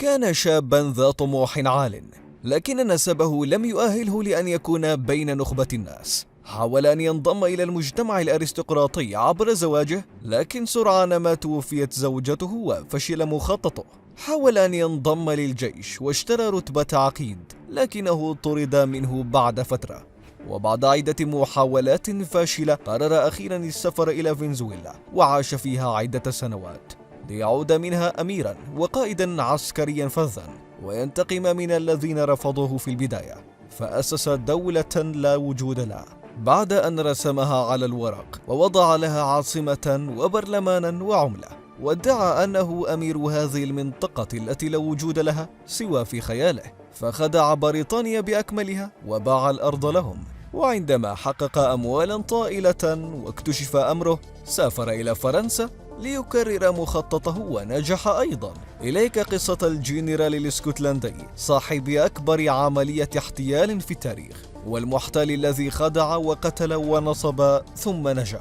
كان شابا ذا طموح عال، لكن نسبه لم يؤهله لأن يكون بين نخبة الناس. حاول أن ينضم إلى المجتمع الأرستقراطي عبر زواجه، لكن سرعان ما توفيت زوجته وفشل مخططه. حاول أن ينضم للجيش واشترى رتبة عقيد، لكنه طرد منه بعد فترة. وبعد عدة محاولات فاشلة قرر أخيرا السفر إلى فنزويلا، وعاش فيها عدة سنوات ليعود منها أميرا وقائدا عسكريا فذا، وينتقم من الذين رفضوه في البداية. فأسس دولة لا وجود لها بعد أن رسمها على الورق ووضع لها عاصمة وبرلمانا وعملة، وادعى أنه أمير هذه المنطقة التي لا وجود لها سوى في خياله. فخدع بريطانيا بأكملها وباع الأرض لهم. وعندما حقق أموالا طائلة واكتشف أمره، سافر إلى فرنسا ليكرر مخططه ونجح أيضا. إليك قصة الجنرال الاسكتلندي صاحب أكبر عملية احتيال في التاريخ، والمحتال الذي خدع وقتل ونصب ثم نجا.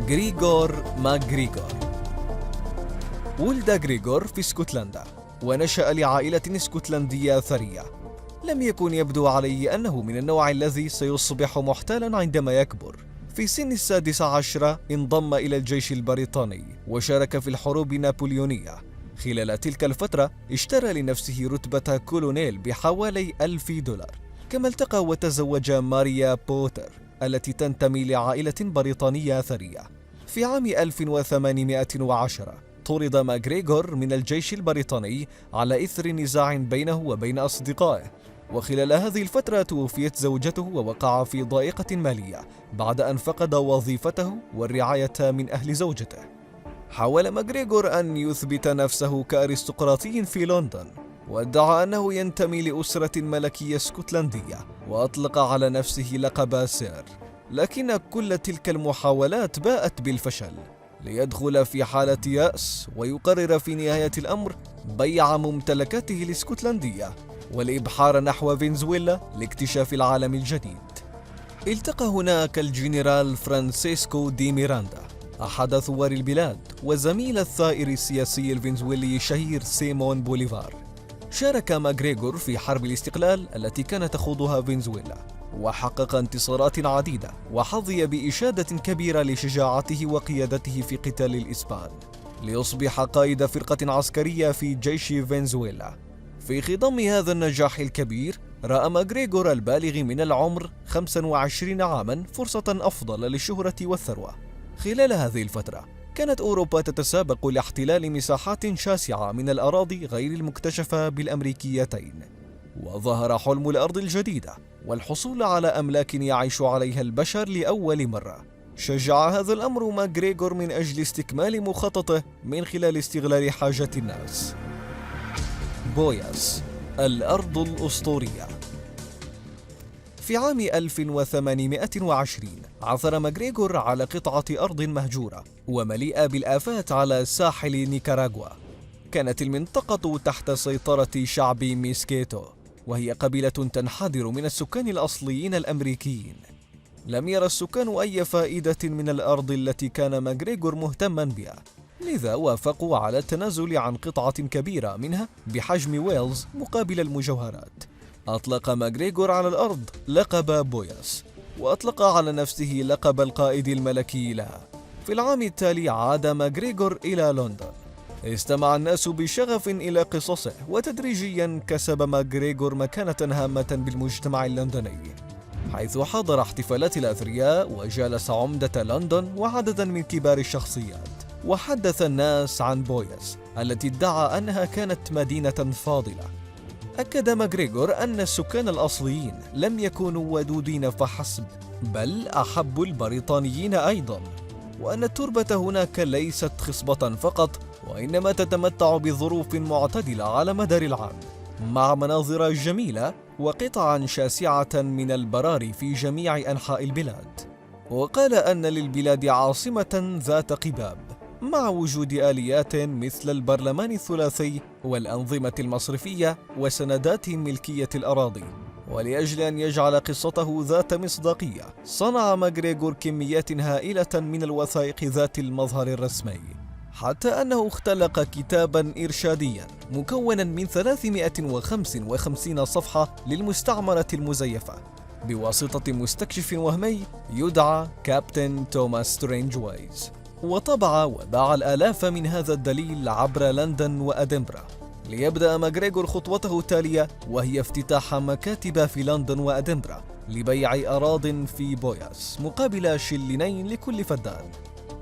غريغور ماكغريغور. ولد غريغور في اسكتلندا، ونشأ لعائلة اسكتلندية ثرية. لم يكن يبدو عليه أنه من النوع الذي سيصبح محتالا عندما يكبر. في سن 16 انضم إلى الجيش البريطاني وشارك في الحروب النابليونية. خلال تلك الفترة اشترى لنفسه رتبة كولونيل بحوالي $1000. كما التقى وتزوج ماريا بوتر التي تنتمي لعائلة بريطانية ثرية. في عام 1810 طرد ماكغريغور من الجيش البريطاني على إثر نزاع بينه وبين أصدقائه، وخلال هذه الفترة توفيت زوجته ووقع في ضائقة مالية بعد أن فقد وظيفته والرعاية من أهل زوجته. حاول ماكغريغور أن يثبت نفسه كأرستقراطي في لندن، وادعى أنه ينتمي لأسرة ملكية اسكتلندية، وأطلق على نفسه لقب سير. لكن كل تلك المحاولات باءت بالفشل، ليدخل في حالة يأس ويقرر في نهاية الأمر بيع ممتلكاته الاسكتلندية والإبحار نحو فنزويلا لاكتشاف العالم الجديد. التقى هناك الجنرال فرانسيسكو دي ميراندا، أحد ثوار البلاد وزميل الثائر السياسي الفنزويلي الشهير سيمون بوليفار. شارك ماكغريغور في حرب الاستقلال التي كانت تخوضها فنزويلا، وحقق انتصارات عديدة، وحظي بإشادة كبيرة لشجاعته وقيادته في قتال الإسبان، ليصبح قائد فرقة عسكرية في جيش فنزويلا. في خضم هذا النجاح الكبير، رأى ماكغريغور البالغ من العمر 25 عاما فرصة أفضل للشهرة والثروة. خلال هذه الفترة كانت أوروبا تتسابق لاحتلال مساحات شاسعة من الأراضي غير المكتشفة بالأمريكيتين، وظهر حلم الأرض الجديدة والحصول على أملاك يعيش عليها البشر لأول مرة. شجع هذا الأمر ماكغريغور من أجل استكمال مخططه من خلال استغلال حاجة الناس. بوياس، الأرض الأسطورية. في عام 1820 عثر ماكغريغور على قطعة أرض مهجورة ومليئة بالآفات على ساحل نيكاراغوا. كانت المنطقة تحت سيطرة شعب ميسكيتو، وهي قبيلة تنحدر من السكان الأصليين الأمريكيين. لم يرى السكان أي فائدة من الأرض التي كان ماكغريغور مهتما بها، لذا وافقوا على التنازل عن قطعة كبيرة منها بحجم ويلز مقابل المجوهرات. أطلق ماكغريغور على الأرض لقب بوياس، وأطلق على نفسه لقب القائد الملكي لها. في العام التالي عاد ماكغريغور إلى لندن. استمع الناس بشغف إلى قصصه، وتدريجيا كسب ماكغريغور مكانة هامة بالمجتمع اللندني، حيث حضر احتفالات الأثرياء وجالس عمدة لندن وعددا من كبار الشخصيات، وحدث الناس عن بوياس التي ادعى أنها كانت مدينة فاضلة. أكد ماكغريغور أن السكان الأصليين لم يكونوا ودودين فحسب، بل أحبوا البريطانيين أيضا، وأن التربة هناك ليست خصبة فقط، وإنما تتمتع بظروف معتدلة على مدار العام، مع مناظر جميلة وقطعا شاسعة من البراري في جميع أنحاء البلاد. وقال أن للبلاد عاصمة ذات قباب، مع وجود آليات مثل البرلمان الثلاثي والأنظمة المصرفية وسندات ملكية الأراضي. ولأجل أن يجعل قصته ذات مصداقية، صنع ماكغريغور كميات هائلة من الوثائق ذات المظهر الرسمي، حتى أنه اختلق كتابا إرشاديا مكونا من 355 صفحة للمستعمرة المزيفة بواسطة مستكشف وهمي يدعى كابتن توماس سترينج وايز، وطبع وباع الآلاف من هذا الدليل عبر لندن وأدنبرا. ليبدأ ماغريغور خطوته التالية، وهي افتتاح مكاتب في لندن وأدنبرا لبيع أراضٍ في بوياس مقابل شلينين لكل فدان.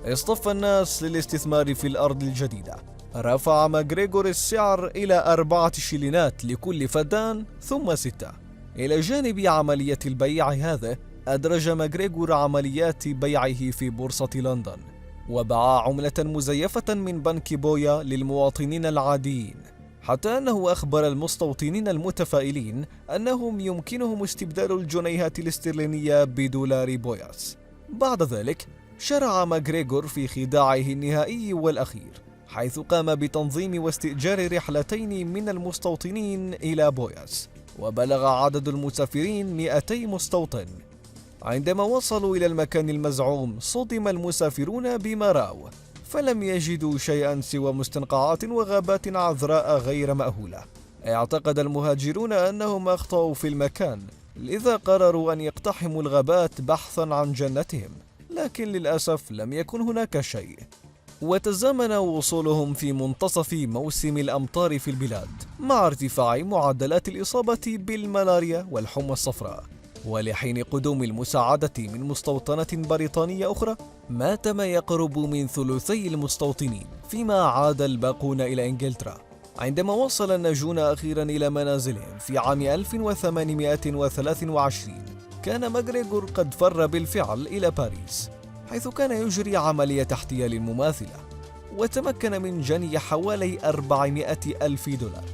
اصطف الناس للاستثمار في الأرض الجديدة. رفع ماغريغور السعر إلى 4 شلينات لكل فدان ثم 6. إلى جانب عملية البيع هذا، أدرج ماغريغور عمليات بيعه في بورصة لندن، وباع عملة مزيفة من بنك بويا للمواطنين العاديين، حتى أنه أخبر المستوطنين المتفائلين أنهم يمكنهم استبدال الجنيهات الاسترلينية بدولار بوياس. بعد ذلك شرع ماغريغور في خداعه النهائي والأخير، حيث قام بتنظيم واستئجار رحلتين من المستوطنين إلى بوياس، وبلغ عدد المسافرين 200 مستوطن. عندما وصلوا إلى المكان المزعوم صدم المسافرون بما رأوا، فلم يجدوا شيئا سوى مستنقعات وغابات عذراء غير مأهولة. اعتقد المهاجرون أنهم أخطأوا في المكان، لذا قرروا أن يقتحموا الغابات بحثا عن جنتهم، لكن للأسف لم يكن هناك شيء. وتزامن وصولهم في منتصف موسم الأمطار في البلاد مع ارتفاع معدلات الإصابة بالملاريا والحمى الصفراء. ولحين قدوم المساعدة من مستوطنة بريطانية أخرى، مات ما يقرب من ثلثي المستوطنين، فيما عاد الباقون إلى إنجلترا. عندما وصل الناجون أخيرا إلى منازلهم في عام 1823، كان ماغريغور قد فر بالفعل إلى باريس، حيث كان يجري عملية احتيال مماثلة، وتمكن من جني حوالي 400,000 دولار.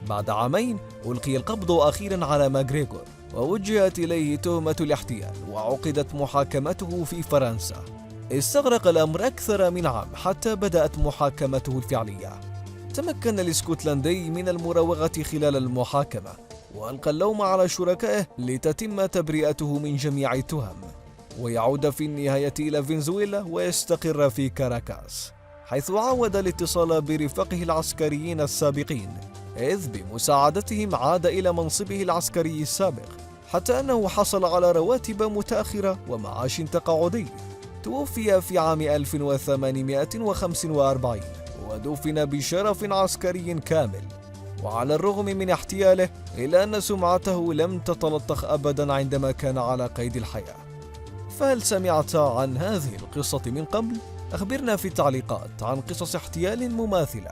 بعد عامين ألقي القبض أخيرا على ماغريغور، ووجهت إليه تهمة الاحتيال، وعقدت محاكمته في فرنسا. استغرق الأمر أكثر من عام حتى بدأت محاكمته الفعلية. تمكن الاسكتلندي من المراوغة خلال المحاكمة، وألقى اللوم على شركائه لتتم تبرئته من جميع التهم، ويعود في النهاية إلى فنزويلا ويستقر في كاراكاس، حيث عاود الاتصال برفاقه العسكريين السابقين، إذ بمساعدتهم عاد إلى منصبه العسكري السابق، حتى أنه حصل على رواتب متأخرة ومعاش تقاعدي. توفي في عام 1845 ودفن بشرف عسكري كامل. وعلى الرغم من احتياله، إلا أن سمعته لم تتلطخ أبدا عندما كان على قيد الحياة. فهل سمعت عن هذه القصة من قبل؟ أخبرنا في التعليقات عن قصص احتيال مماثلة.